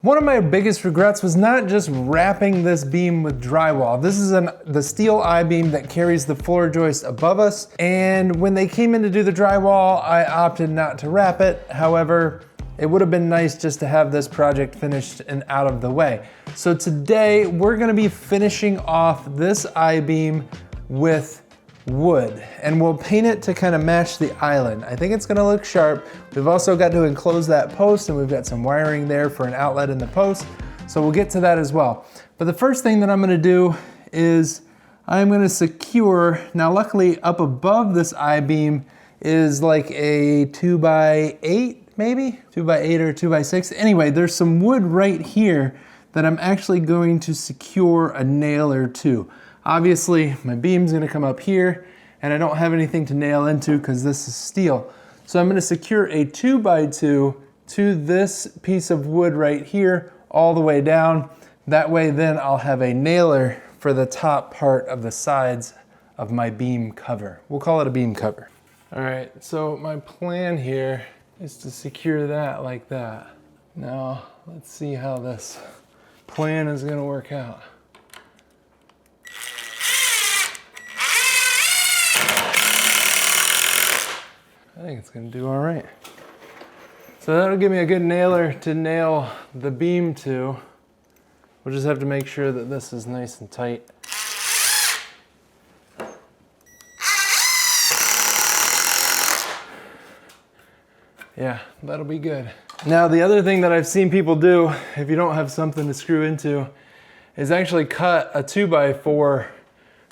One of my biggest regrets was not just wrapping this beam with drywall. This is the steel I-beam that carries the floor joist above us. And when they came in to do the drywall, I opted not to wrap it. However, it would have been nice just to have this project finished and out of the way. So today we're gonna be finishing off this I-beam with wood, and we'll paint it to kind of match the island. I think it's gonna look sharp. We've also got to enclose that post, and we've got some wiring there for an outlet in the post, so we'll get to that as well. But the first thing that I'm gonna do is I'm gonna secure, now luckily up above this I-beam is like a 2x8, maybe? 2x8 or 2x6. Anyway, there's some wood right here that I'm actually going to secure a nailer to. Obviously, my beam's gonna come up here, and I don't have anything to nail into because this is steel. So I'm gonna secure a 2x2 to this piece of wood right here, all the way down. That way then I'll have a nailer for the top part of the sides of my beam cover. We'll call it a beam cover. All right, so my plan here is to secure that like that. Now, let's see how this plan is gonna work out. I think it's gonna do all right. So that'll give me a good nailer to nail the beam to. We'll just have to make sure that this is nice and tight. Yeah, that'll be good. Now the other thing that I've seen people do, if you don't have something to screw into, is actually cut a 2x4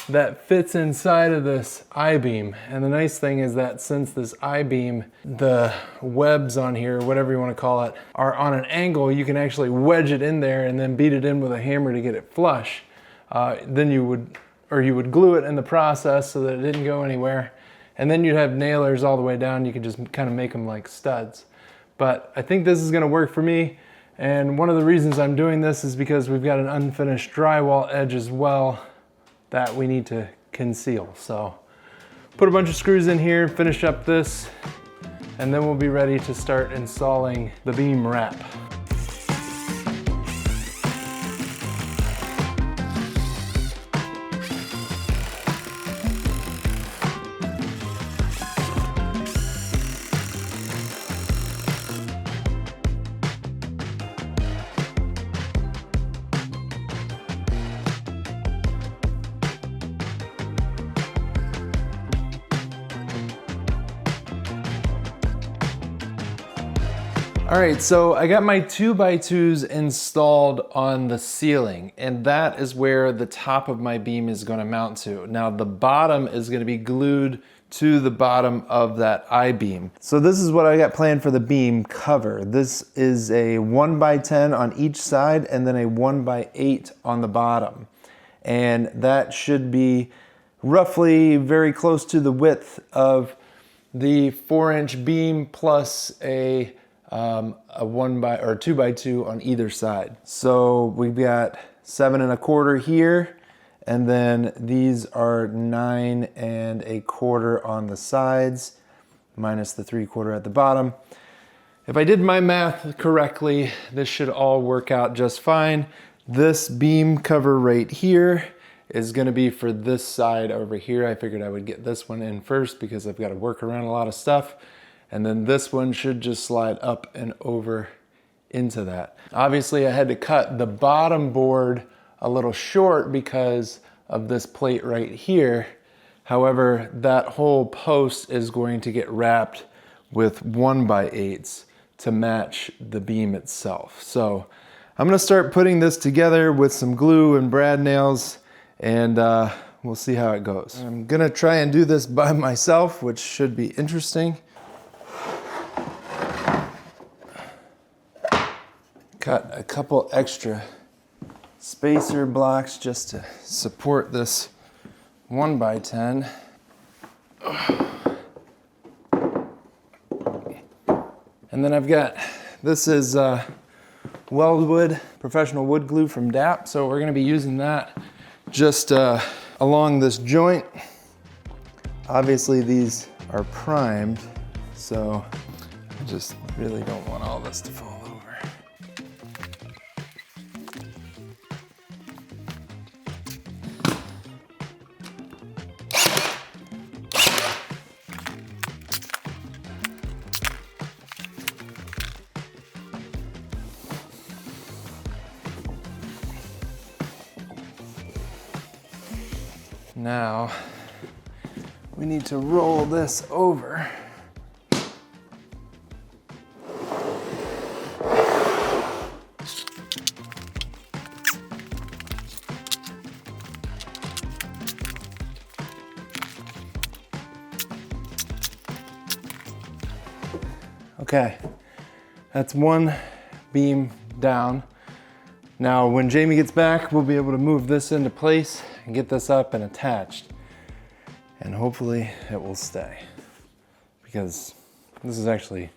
that fits inside of this I-beam. And the nice thing is that since this I-beam, the webs on here, whatever you want to call it, are on an angle, you can actually wedge it in there and then beat it in with a hammer to get it flush. Then you would glue it in the process so that it didn't go anywhere. And then you'd have nailers all the way down. You could just kind of make them like studs. But I think this is gonna work for me. And one of the reasons I'm doing this is because we've got an unfinished drywall edge as well that we need to conceal. So put a bunch of screws in here, finish up this, and then we'll be ready to start installing the beam wrap. All right, so I got my 2x2s installed on the ceiling, and that is where the top of my beam is gonna mount to. Now the bottom is gonna be glued to the bottom of that I-beam. So this is what I got planned for the beam cover. This is a 1x10 on each side and then a 1x8 on the bottom. And that should be roughly very close to the width of the 4-inch beam plus a 2x2 on either side. So we've got 7 1/4 here, and then these are 9 1/4 on the sides, minus the 3/4 at the bottom. If I did my math correctly, this should all work out just fine. This beam cover right here is gonna be for this side over here. I figured I would get this one in first because I've got to work around a lot of stuff. And then this one should just slide up and over into that. Obviously I had to cut the bottom board a little short because of this plate right here. However, that whole post is going to get wrapped with 1x8s to match the beam itself. So I'm gonna start putting this together with some glue and brad nails, and we'll see how it goes. I'm gonna try and do this by myself, which should be interesting. Got a couple extra spacer blocks just to support this 1x10. And then I've got, this is Weldwood professional wood glue from DAP, so we're gonna be using that just along this joint. Obviously these are primed, so I just really don't want all this to fall over. Now, we need to roll this over. Okay, that's one beam down. Now, when Jamie gets back, we'll be able to move this into place and get this up and attached. And hopefully it will stay, because this is actually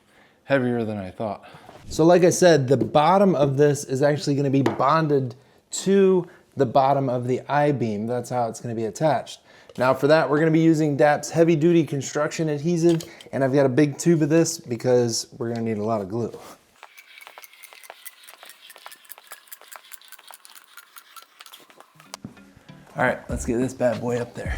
heavier than I thought. So like I said, the bottom of this is actually gonna be bonded to the bottom of the I-beam. That's how it's gonna be attached. Now for that, we're gonna be using DAP's heavy duty construction adhesive, and I've got a big tube of this because we're gonna need a lot of glue. All right, let's get this bad boy up there.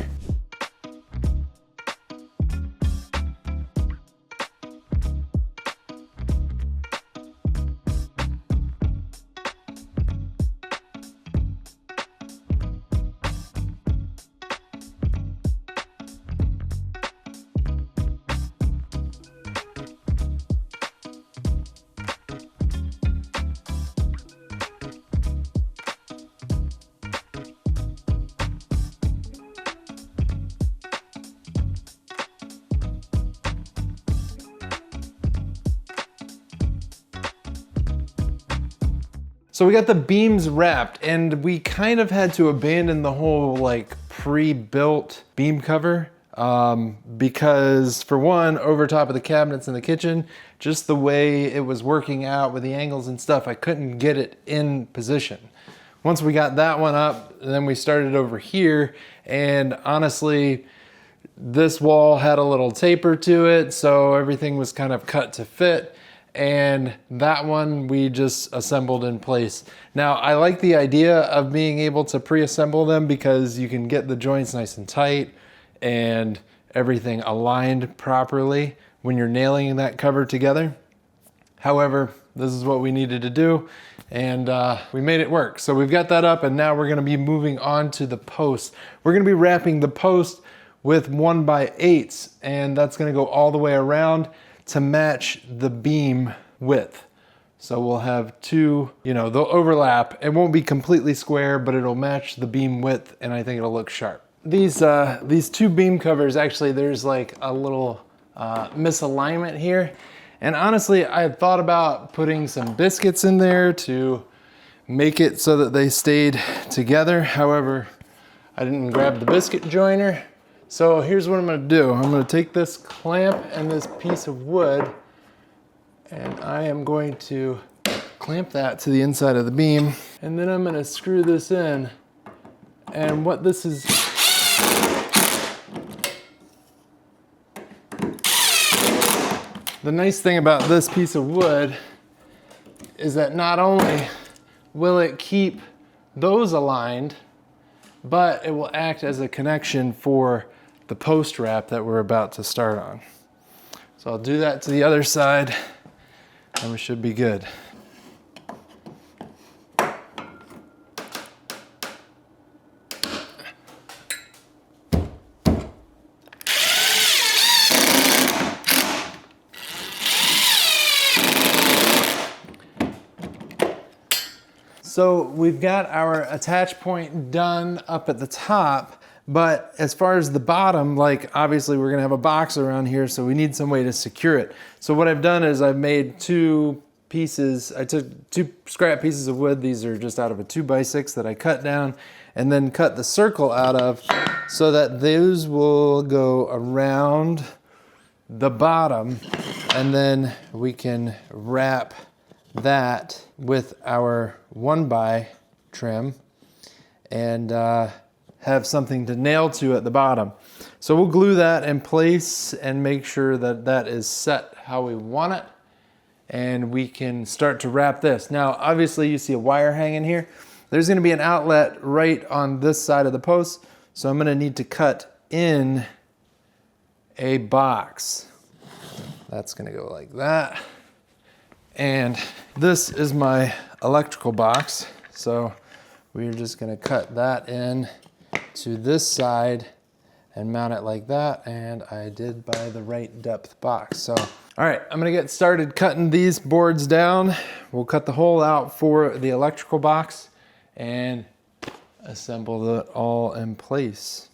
So we got the beams wrapped, and we kind of had to abandon the whole like pre-built beam cover because for one, over top of the cabinets in the kitchen, just the way it was working out with the angles and stuff, I couldn't get it in position. Once we got that one up, then we started over here, and honestly, this wall had a little taper to it, so everything was kind of cut to fit. And that one we just assembled in place. Now, I like the idea of being able to pre-assemble them because you can get the joints nice and tight and everything aligned properly when you're nailing that cover together. However, this is what we needed to do, and we made it work. So we've got that up, and now we're gonna be moving on to the post. We're gonna be wrapping the post with 1x8s, and that's gonna go all the way around to match the beam width. So we'll have two, they'll overlap. It won't be completely square, but it'll match the beam width, and I think it'll look sharp. These two beam covers, actually, there's like a little misalignment here. And honestly, I had thought about putting some biscuits in there to make it so that they stayed together. However, I didn't grab the biscuit joiner. So here's what I'm gonna do. I'm gonna take this clamp and this piece of wood, and I am going to clamp that to the inside of the beam. And then I'm gonna screw this in. And what this is, the nice thing about this piece of wood is that not only will it keep those aligned, but it will act as a connection for the post wrap that we're about to start on. So I'll do that to the other side, and we should be good. So we've got our attach point done up at the top, but as far as the bottom, like obviously we're gonna have a box around here, so we need some way to secure it. So what I've done is I've made two pieces. I took two scrap pieces of wood. These are just out of a 2x6 that I cut down and then cut the circle out of so that those will go around the bottom, and then we can wrap that with our 1x trim and have something to nail to at the bottom. So we'll glue that in place and make sure that that is set how we want it, and we can start to wrap this. Now, obviously you see a wire hanging here. There's gonna be an outlet right on this side of the post, so I'm gonna need to cut in a box. That's gonna go like that. And this is my electrical box, so we're just gonna cut that in to this side and mount it like that, and I did buy the right depth box. So, all right, I'm gonna get started cutting these boards down. We'll cut the hole out for the electrical box and assemble it all in place.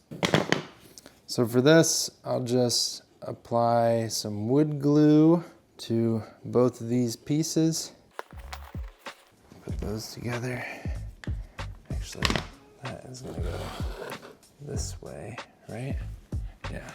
So for this, I'll just apply some wood glue to both of these pieces. Put those together. Actually, that is gonna go this way, right? Yeah.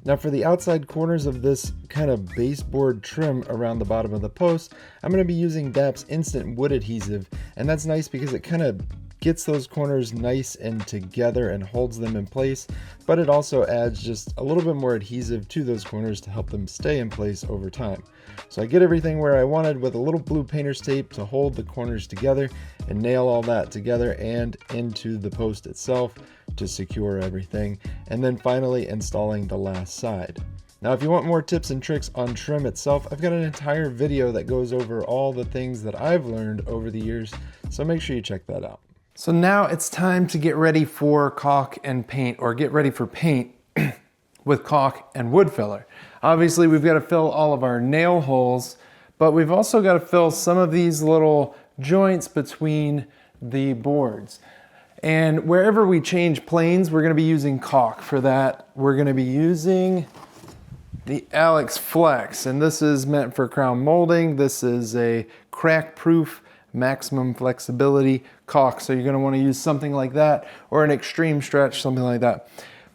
Now for the outside corners of this kind of baseboard trim around the bottom of the post, I'm going to be using DAP's Instant Wood Adhesive, and that's nice because it kind of gets those corners nice and together and holds them in place, but it also adds just a little bit more adhesive to those corners to help them stay in place over time. So I get everything where I wanted with a little blue painter's tape to hold the corners together and nail all that together and into the post itself to secure everything, and then finally installing the last side. Now if you want more tips and tricks on trim itself, I've got an entire video that goes over all the things that I've learned over the years, so make sure you check that out. So now it's time to get ready for caulk and paint, or get ready for paint with caulk and wood filler. Obviously we've got to fill all of our nail holes, but we've also got to fill some of these little joints between the boards. And wherever we change planes, we're going to be using caulk. For that, we're going to be using the Alex Flex, and this is meant for crown molding. This is a crack-proof, maximum flexibility caulk, so you're going to want to use something like that, or an extreme stretch, something like that.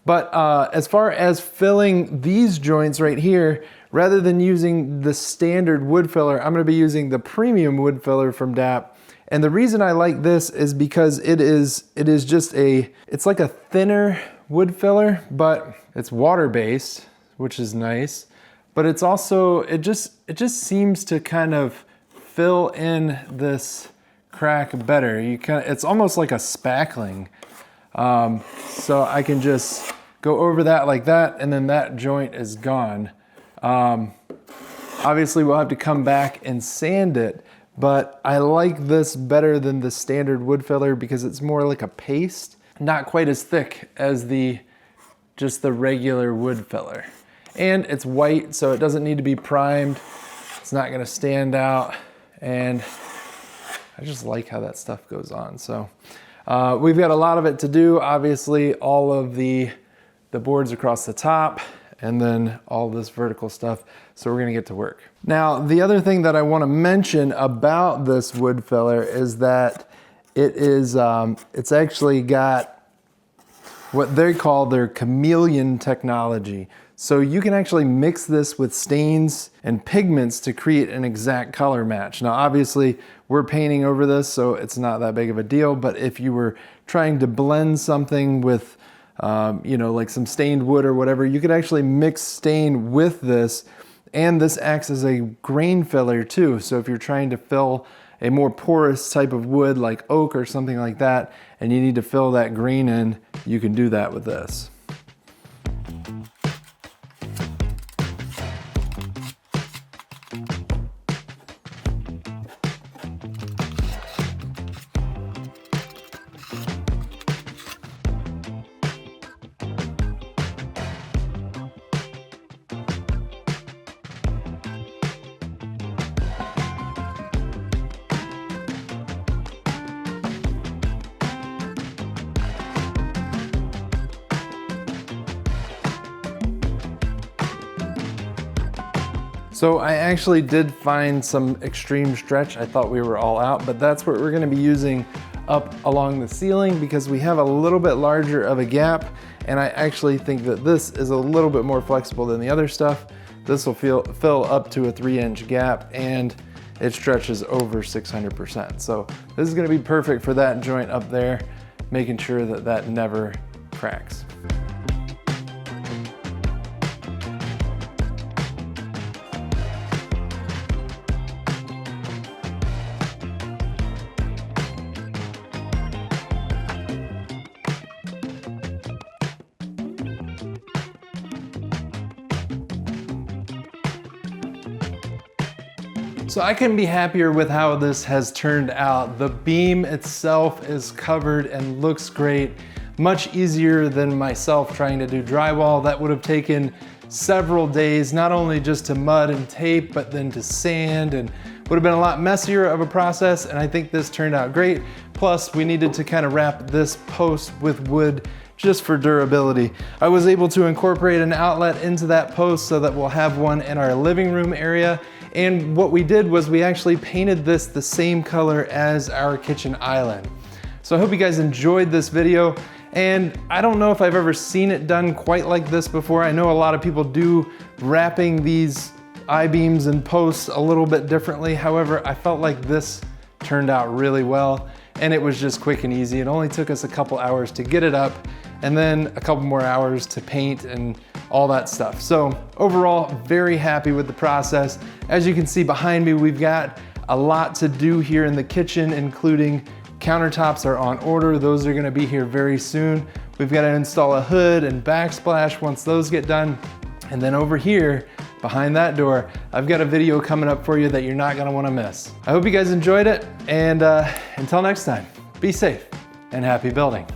But as far as filling these joints right here, rather than using the standard wood filler, I'm going to be using the premium wood filler from DAP. And the reason I like this is because it is just it's like a thinner wood filler, but it's water-based, which is nice. But it's also, it just seems to kind of fill in this crack better. It's almost like a spackling. So I can just go over that like that, and then that joint is gone. Obviously we'll have to come back and sand it, but I like this better than the standard wood filler because it's more like a paste, not quite as thick as just the regular wood filler. And it's white, so it doesn't need to be primed. It's not gonna stand out, and I just like how that stuff goes on. So we've got a lot of it to do. Obviously all of the boards across the top, and then all this vertical stuff. So we're gonna get to work. Now, the other thing that I wanna mention about this wood filler is that it's actually got what they call their chameleon technology. So you can actually mix this with stains and pigments to create an exact color match. Now, obviously we're painting over this, so it's not that big of a deal, but if you were trying to blend something with you know, like some stained wood or whatever, you could actually mix stain with this, and this acts as a grain filler too. So if you're trying to fill a more porous type of wood like oak or something like that, and you need to fill that grain in, you can do that with this. So I actually did find some extreme stretch. I thought we were all out, but that's what we're gonna be using up along the ceiling because we have a little bit larger of a gap, and I actually think that this is a little bit more flexible than the other stuff. This will fill up to a 3-inch gap, and it stretches over 600%. So this is gonna be perfect for that joint up there, making sure that that never cracks. So I couldn't be happier with how this has turned out. The beam itself is covered and looks great. Much easier than myself trying to do drywall. That would have taken several days, not only just to mud and tape, but then to sand, and would have been a lot messier of a process, and I think this turned out great. Plus, we needed to kind of wrap this post with wood just for durability. I was able to incorporate an outlet into that post so that we'll have one in our living room area. And what we did was we actually painted this the same color as our kitchen island. So I hope you guys enjoyed this video. And I don't know if I've ever seen it done quite like this before. I know a lot of people do wrapping these I-beams and posts a little bit differently. However, I felt like this turned out really well, and it was just quick and easy. It only took us a couple hours to get it up, and then a couple more hours to paint and all that stuff. So overall, very happy with the process. As you can see behind me, we've got a lot to do here in the kitchen, including countertops are on order. Those are gonna be here very soon. We've got to install a hood and backsplash once those get done. And then over here, behind that door, I've got a video coming up for you that you're not gonna wanna miss. I hope you guys enjoyed it, and until next time, be safe and happy building.